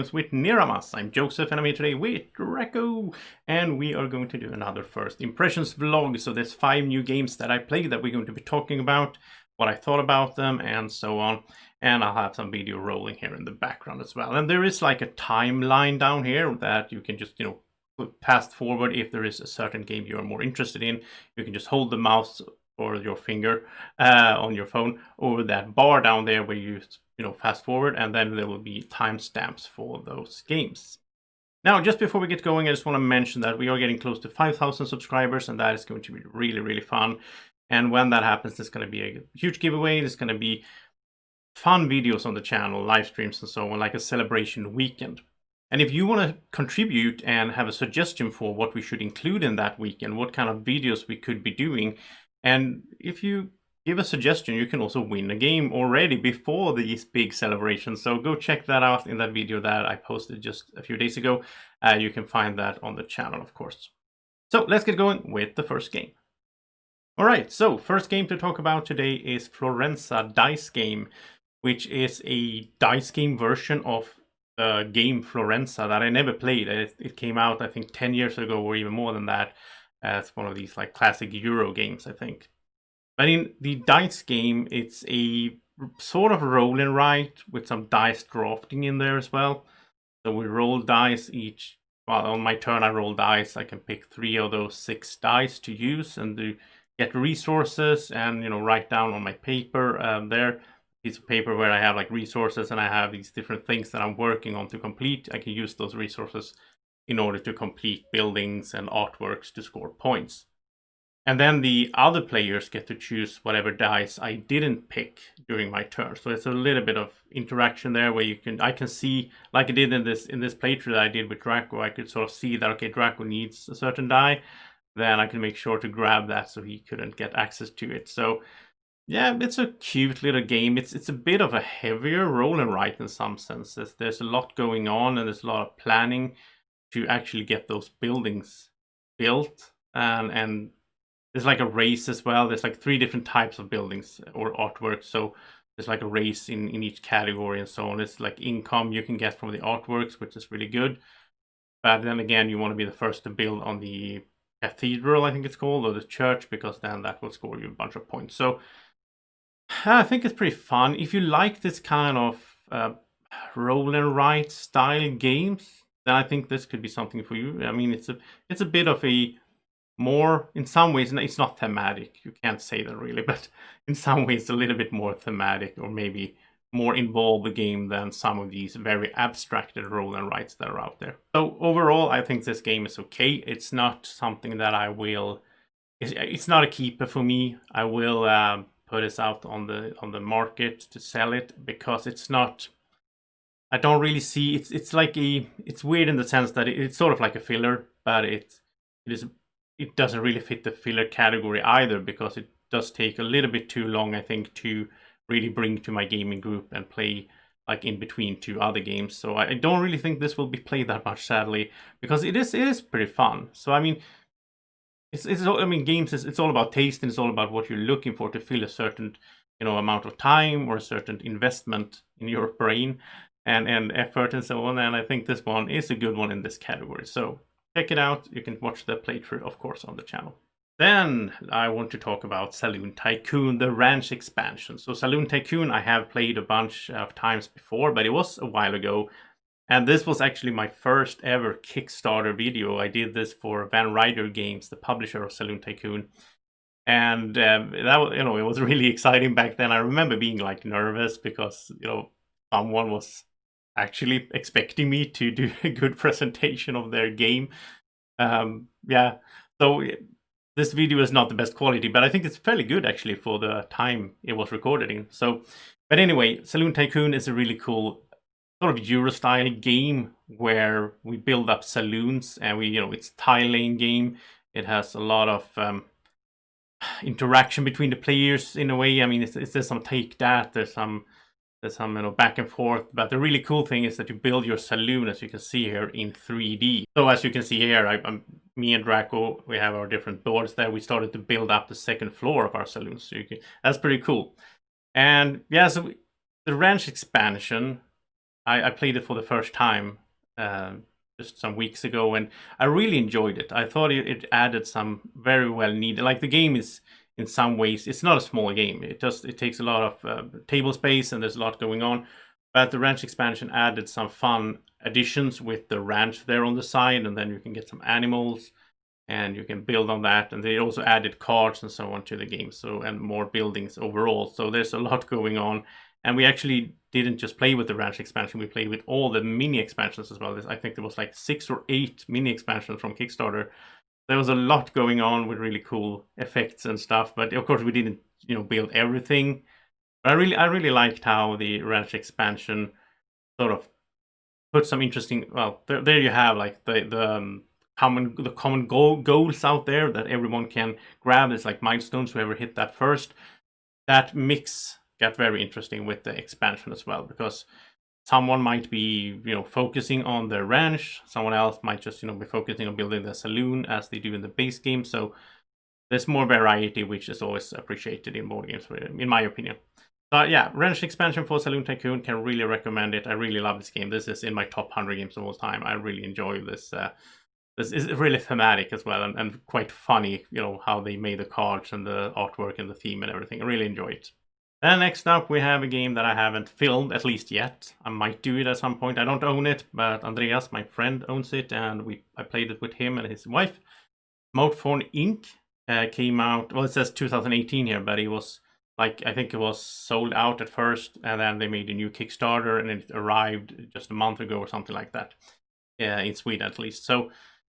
Games with Niramas. I'm Joseph and I'm here today with Drako, and we are going to do another first impressions vlog. So there's 5 new games that I played that we're going to be talking about, what I thought about them and so on. And I'll have some video rolling here in the background as well. And there is like a timeline down here that you can just, fast forward if there is a certain game you're more interested in. You can just hold the mouse or your finger on your phone over that bar down there where you fast forward, and then there will be timestamps for those games. Now, just before we get going, I just want to mention that we are getting close to 5,000 subscribers, and that is going to be really, really fun. And when that happens, there's going to be a huge giveaway. There's going to be fun videos on the channel, live streams and so on, like a celebration weekend. And if you want to contribute and have a suggestion for what we should include in that weekend, what kind of videos we could be doing, and if you give a suggestion, you can also win a game already before these big celebrations. So go check that out in that video that I posted just a few days ago. You can find that on the channel, of course. So let's get going with the first game. All right, so first game to talk about today is Florenza dice game, which is a dice game version of the game Florenza that I never played. It came out, I think, 10 years ago or even more than that. It's one of these like classic Euro games, I think. But in the dice game, it's a sort of roll and write with some dice drafting in there as well. So we roll dice each. Well, on my turn, I roll dice. I can pick 3 of those 6 dice to use and to get resources and write down on my paper there. Piece of paper where I have like resources and I have these different things that I'm working on to complete. I can use those resources in order to complete buildings and artworks to score points. And then the other players get to choose whatever dice I didn't pick during my turn. So it's a little bit of interaction there where I can see, like I did in this playthrough that I did with Drako, I could sort of see that, okay, Drako needs a certain die. Then I can make sure to grab that so he couldn't get access to it. So yeah, it's a cute little game. It's a bit of a heavier roll and write in some senses. There's a lot going on and there's a lot of planning to actually get those buildings built. And there's like a race as well. There's like 3 different types of buildings or artwork. So there's like a race in each category and so on. It's like income you can get from the artworks, which is really good. But then again, you want to be the first to build on the cathedral, I think it's called, or the church, because then that will score you a bunch of points. So I think it's pretty fun. If you like this kind of roll and write style games, then I think this could be something for you. I mean, it's a bit of a more, in some ways, it's not thematic. You can't say that really, but in some ways, a little bit more thematic or maybe more involved the game than some of these very abstracted roll and writes that are out there. So overall, I think this game is okay. It's not something that I will. It's not a keeper for me. I will put this out on the market to sell it because it's not. I don't really see it's like it's weird in the sense that it's sort of like a filler, but it doesn't really fit the filler category either because it does take a little bit too long, I think, to really bring to my gaming group and play like in between 2 other games. So I don't really think this will be played that much, sadly, because it is pretty fun. So I mean, games it's all about taste and it's all about what you're looking for to fill a certain amount of time or a certain investment in your brain and effort and so on. And I think this one is a good one in this category. So check it out. You can watch the playthrough, of course, on the channel. Then I want to talk about Saloon Tycoon, the ranch expansion. So Saloon Tycoon I have played a bunch of times before, but it was a while ago. And this was actually my first ever Kickstarter video. I did this for Van Ryder Games, the publisher of Saloon Tycoon. And that was, it was really exciting back then. I remember being like nervous because, someone was actually expecting me to do a good presentation of their game. Yeah, so this video is not the best quality, but I think it's fairly good actually for the time it was recorded in. So, but anyway, Saloon Tycoon is a really cool sort of Euro style game where we build up saloons and it's a tile-laying game. It has a lot of interaction between the players in a way. I mean, there's some take that, there's some back and forth. But the really cool thing is that you build your saloon, as you can see here, in 3D. So as you can see here, me and Drako, we have our different boards there. We started to build up the 2nd floor of our saloon. So that's pretty cool. And yeah, so the ranch expansion I played it for the first time just some weeks ago, and I really enjoyed it. I thought it added some very well needed. Like the game is in some ways, it's not a small game. It takes a lot of table space and there's a lot going on. But the ranch expansion added some fun additions with the ranch there on the side, and then you can get some animals and you can build on that. And they also added cards and so on to the game, so and more buildings overall. So there's a lot going on. And we actually didn't just play with the ranch expansion, we played with all the mini expansions as well. I think there was like 6 or 8 mini expansions from Kickstarter. There was a lot going on with really cool effects and stuff, but of course we didn't, build everything. But I really liked how the ranch expansion sort of put some interesting. Well, there you have like the common goals out there that everyone can grab. It's like milestones. Whoever hit that first, that mix got very interesting with the expansion as well, because someone might be focusing on their ranch, someone else might just be focusing on building the saloon as they do in the base game. So there's more variety, which is always appreciated in board games, in my opinion. But yeah, ranch expansion for Saloon Tycoon, can really recommend it. I really love this game. This is in my top 100 games of all time. I really enjoy this. This is really thematic as well, and quite funny, how they made the cards and the artwork and the theme and everything. I really enjoy it. And next up, we have a game that I haven't filmed, at least yet. I might do it at some point. I don't own it, but Andreas, my friend, owns it, and I played it with him and his wife. Smartphone Inc. Came out, well, it says 2018 here, but it was like, I think it was sold out at first, and then they made a new Kickstarter, and it arrived just a month ago or something like that, in Sweden at least. So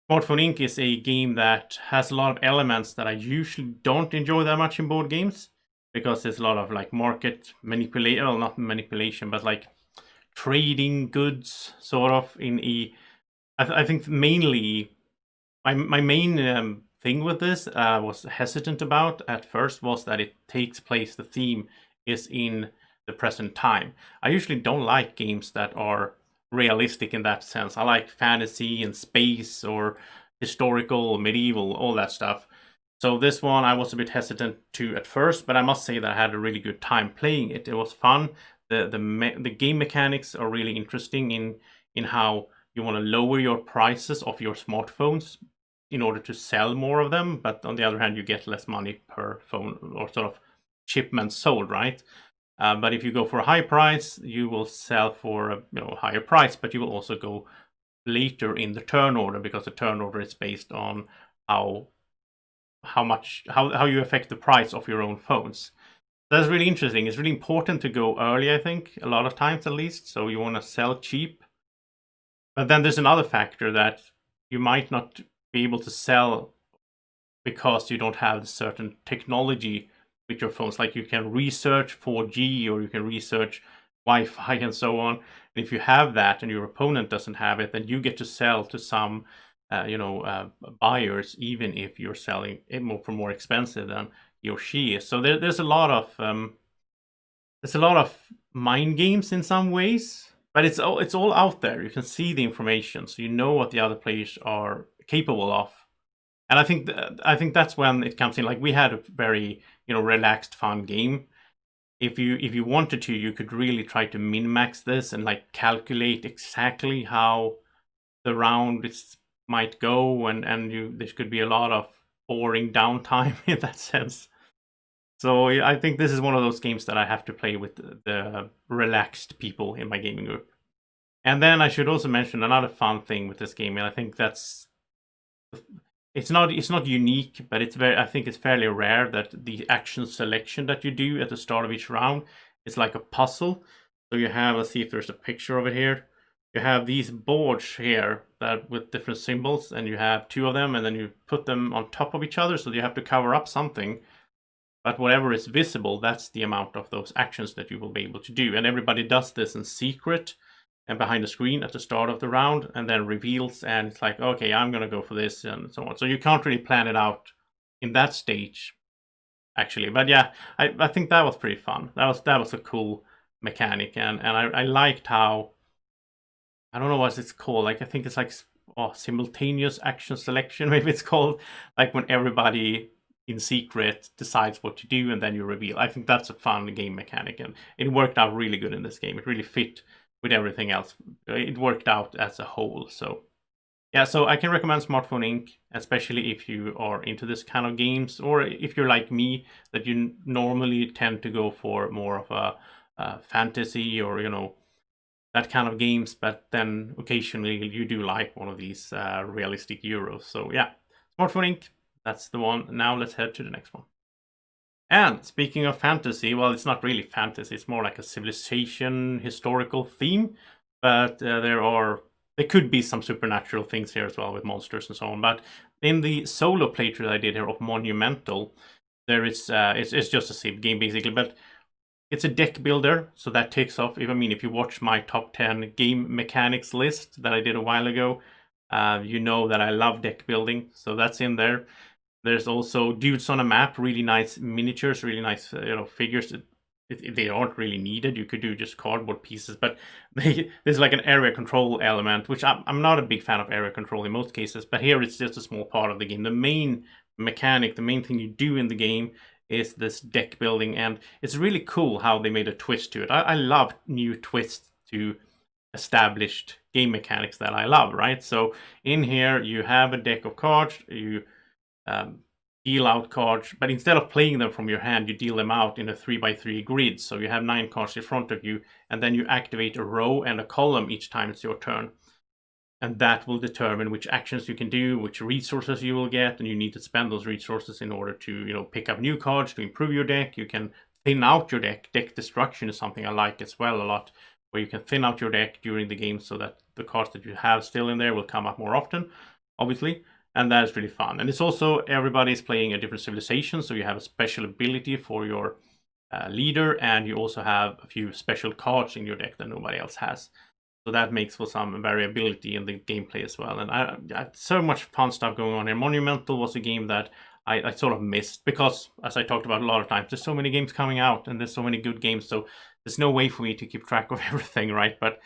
Smartphone Inc. is a game that has a lot of elements that I usually don't enjoy that much in board games, because there's a lot of like market manipulation, well, not manipulation, but like trading goods, sort of, in a. I think mainly my main thing with this was hesitant about at first was that it takes place, the theme is in the present time. I usually don't like games that are realistic in that sense. I like fantasy and space or historical or medieval, all that stuff. So this one I was a bit hesitant to at first, but I must say that I had a really good time playing it. It was fun. The game mechanics are really interesting in how you want to lower your prices of your smartphones in order to sell more of them, but on the other hand, you get less money per phone or sort of shipment sold, right? But if you go for a high price, you will sell for a higher price, but you will also go later in the turn order, because the turn order is based on how you affect the price of your own phones. That's really interesting. It's really important to go early, I think, a lot of times at least. So you want to sell cheap. But then there's another factor that you might not be able to sell because you don't have certain technology with your phones. Like you can research 4G or you can research Wi-Fi and so on. And if you have that and your opponent doesn't have it, then you get to sell to some buyers, even if you're selling it for more expensive than he or she is. So there's a lot of mind games in some ways, but it's all out there. You can see the information, so you know what the other players are capable of. And I think that's when it comes in. Like we had a very relaxed, fun game. If you wanted to, you could really try to min-max this and like calculate exactly how the round might go, and there could be a lot of boring downtime in that sense. So I think this is one of those games that I have to play with the relaxed people in my gaming group. And then I should also mention another fun thing with this game, and I think it's not unique, but I think it's fairly rare that the action selection that you do at the start of each round is like a puzzle. So you have, let's see if there's a picture of it here. You have these boards here that with different symbols, and you have 2 of them, and then you put them on top of each other, so you have to cover up something. But whatever is visible, that's the amount of those actions that you will be able to do. And everybody does this in secret and behind the screen at the start of the round, and then reveals, and it's like, okay, I'm going to go for this, and so on. So you can't really plan it out in that stage, actually. But yeah, I think that was pretty fun. That was a cool mechanic, and I liked how, I don't know what it's called. Like I think it's like simultaneous action selection, maybe it's called. Like when everybody in secret decides what to do and then you reveal. I think that's a fun game mechanic, and it worked out really good in this game. It really fit with everything else. It worked out as a whole. So yeah, so I can recommend Smartphone Inc., especially if you are into this kind of games, or if you're like me, that you normally tend to go for more of a fantasy or, that kind of games, but then occasionally you do like one of these realistic Euros. So yeah, Smartphone Inc., that's the one. Now let's head to the next one. And speaking of fantasy, well, it's not really fantasy, it's more like a civilization historical theme, but there could be some supernatural things here as well with monsters and so on. But in the solo playthrough I did here of Monumental, there is it's just a civ game basically, but it's a deck builder, so that takes off. If you watch my top 10 game mechanics list that I did a while ago, you know that I love deck building, so that's in there. There's also dudes on a map, really nice miniatures, really nice figures. They aren't really needed. You could do just cardboard pieces, but there's like an area control element, which I'm not a big fan of area control in most cases, but here it's just a small part of the game. The main mechanic, the main thing you do in the game is this deck building, and it's really cool how they made a twist to it. I love new twists to established game mechanics that I love, right? So in here you have a deck of cards, you deal out cards, but instead of playing them from your hand, you deal them out in a 3x3 grid. So you have 9 cards in front of you, and then you activate a row and a column each time it's your turn. And that will determine which actions you can do, which resources you will get, and you need to spend those resources in order to, pick up new cards to improve your deck. You can thin out your deck. Deck destruction is something I like as well a lot, where you can thin out your deck during the game so that the cards that you have still in there will come up more often, obviously. And that is really fun. And it's also, everybody's playing a different civilization, so you have a special ability for your leader, and you also have a few special cards in your deck that nobody else has. So that makes for some variability in the gameplay as well. And I had so much fun stuff going on here. Monumental was a game that I sort of missed because, as I talked about a lot of times, there's so many games coming out and there's so many good games, so there's no way for me to keep track of everything, right? But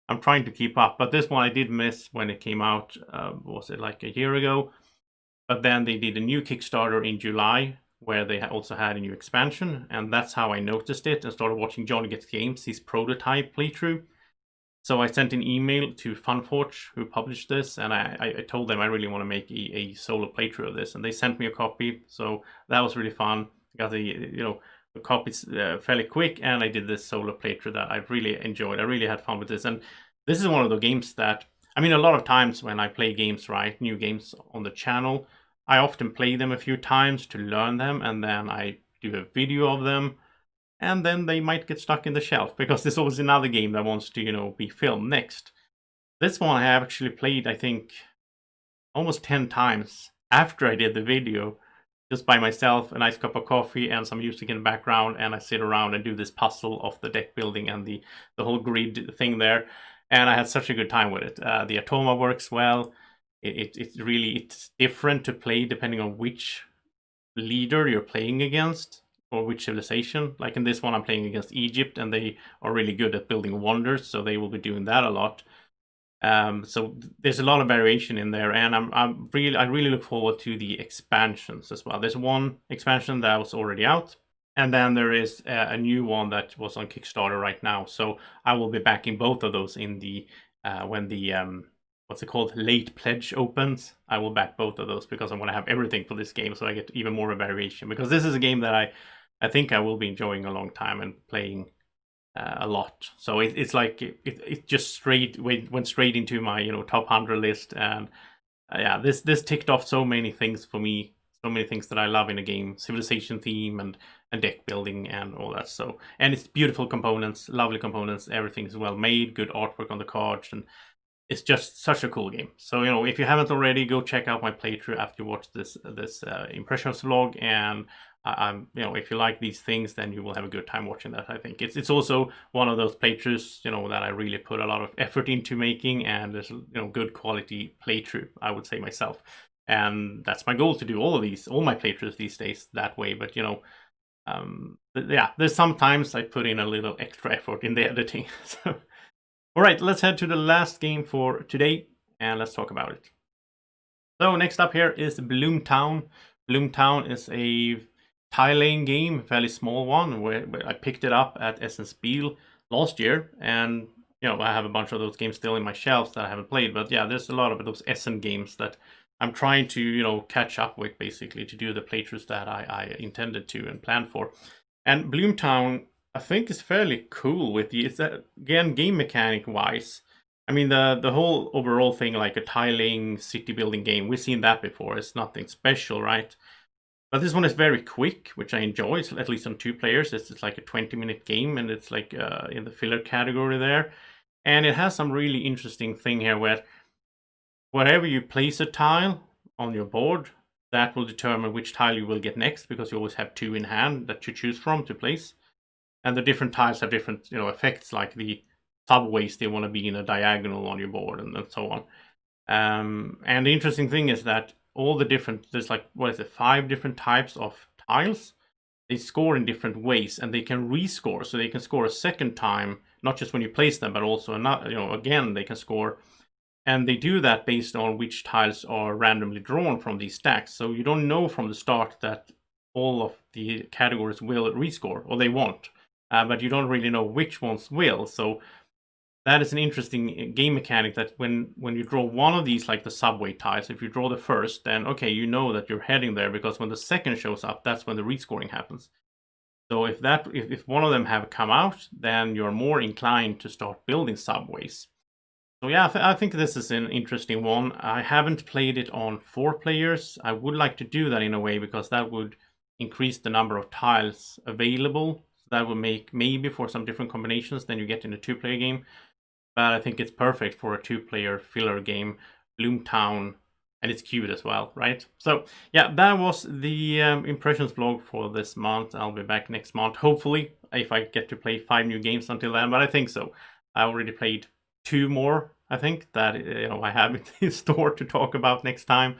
I'm trying to keep up. But this one I did miss when it came out, was it like a year ago? But then they did a new Kickstarter in July, where they also had a new expansion, and that's how I noticed it and started watching Johnny Gets Games, his prototype playthrough. So I sent an email to Funforge, who published this, and I told them I really want to make a solo playthrough of this, and they sent me a copy. So that was really fun. I got the copies fairly quick, and I did this solo playthrough that I really enjoyed. I really had fun with this, and this is one of the games that, a lot of times when I play games, right, new games on the channel, I often play them a few times to learn them, and then I do a video of them, and then they might get stuck in the shelf, because there's always another game that wants to, be filmed next. This one I have actually played, I think, almost 10 times after I did the video, just by myself, a nice cup of coffee and some music in the background, and I sit around and do this puzzle of the deck building and the whole grid thing there, and I had such a good time with it. The Atoma works well. It's different to play depending on which leader you're playing against or which civilization. Like in this one, I'm playing against Egypt, and they are really good at building wonders, so they will be doing that a lot. So there's a lot of variation in there, and I really look forward to the expansions as well. There's one expansion that was already out, and then there is a new one that was on Kickstarter right now. So I will be backing both of those in the when the what's it called, late pledge opens. I will back both of those because I want to have everything for this game, so I get even more variation. Because this is a game that I think I will be enjoying a long time and playing a lot. So it's like it just went straight into my top 100 list, and yeah, this ticked off so many things for me, so many things that I love in a game, civilization theme and deck building and all that. So, and it's beautiful components, lovely components, everything is well made, good artwork on the cards, and it's just such a cool game. So if you haven't already, go check out my playthrough after you watch this impressions vlog, and if you like these things, then you will have a good time watching that. I think it's also one of those playthroughs that I really put a lot of effort into making, and there's good quality playthrough, I would say myself. And that's my goal, to do all my playthroughs these days that way. But yeah, there's sometimes I put in a little extra effort in the editing. So all right, let's head to the last game for today, and let's talk about it. So next up here is Bloomtown. Bloomtown is a tile-laying game, a fairly small one, where I picked it up at Spiel last year, and you know, I have a bunch of those games still in my shelves that I haven't played. But yeah, there's a lot of those Essen games that I'm trying to, you know, catch up with, basically, to do the playthroughs that I intended to and planned for. And Bloomtown, I think, is fairly cool with the, it's again, game mechanic wise. I mean, the whole overall thing, like a tiling city building game, we've seen that before. It's nothing special, right? But this one is very quick, which I enjoy. It's at least on 2 players. It's like a 20-minute game, and it's like in the filler category there. And it has some really interesting thing here where wherever you place a tile on your board, that will determine which tile you will get next, because you always have 2 in hand that you choose from to place. And the different tiles have different, you know, effects, like the subways, they want to be in a diagonal on your board, and so on. And the interesting thing is that all the different, there's like, what is it, 5 different types of tiles. They score in different ways, and they can rescore, so they can score a second time, not just when you place them, but also another, you know, again, they can score. And they do that based on which tiles are randomly drawn from these stacks. So you don't know from the start that all of the categories will rescore, or they won't. But you don't really know which ones will. So that is an interesting game mechanic, that when you draw one of these, like the subway tiles, if you draw the first, then okay, you know that you're heading there, because when the second shows up, that's when the rescoring happens. So if one of them have come out, then you're more inclined to start building subways. So yeah, I think this is an interesting one. I haven't played it on 4 players. I would like to do that in a way, because that would increase the number of tiles available. So that would make, maybe for some different combinations than you get in a 2-player game. But I think it's perfect for a 2-player filler game, Bloomtown, and it's cute as well, right? So yeah, that was the impressions vlog for this month. I'll be back next month, hopefully, if I get to play 5 new games until then, but I think so. I already played 2 more, I think, that, you know, I have in store to talk about next time.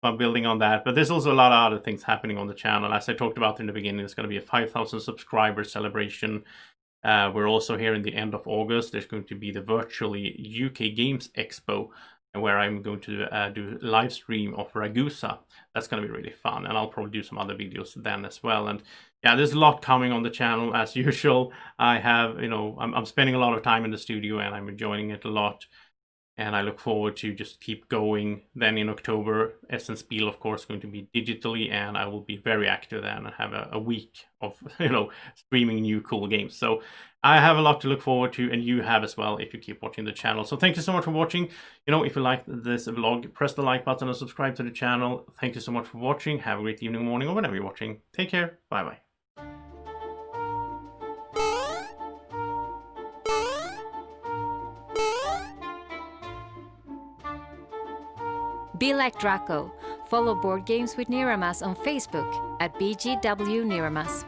I'm building on that, but there's also a lot of other things happening on the channel. As I talked about in the beginning, there's going to be a 5,000 subscriber celebration. We're also here in the end of August. There's going to be the virtually UK Games Expo, where I'm going to do a live stream of Ragusa. That's going to be really fun, and I'll probably do some other videos then as well. And yeah, there's a lot coming on the channel as usual. I have, you know, I'm spending a lot of time in the studio, and I'm enjoying it a lot. And I look forward to just keep going. Then in October, Essen Spiel, of course, going to be digitally, and I will be very active then and have a week of, you know, streaming new cool games. So I have a lot to look forward to, and you have as well if you keep watching the channel. So thank you so much for watching. You know, if you liked this vlog, press the like button and subscribe to the channel. Thank you so much for watching. Have a great evening, morning, or whenever you're watching. Take care. Bye-bye. Be like Drako. Follow Board Games with Niramas on Facebook at BGW Niramas.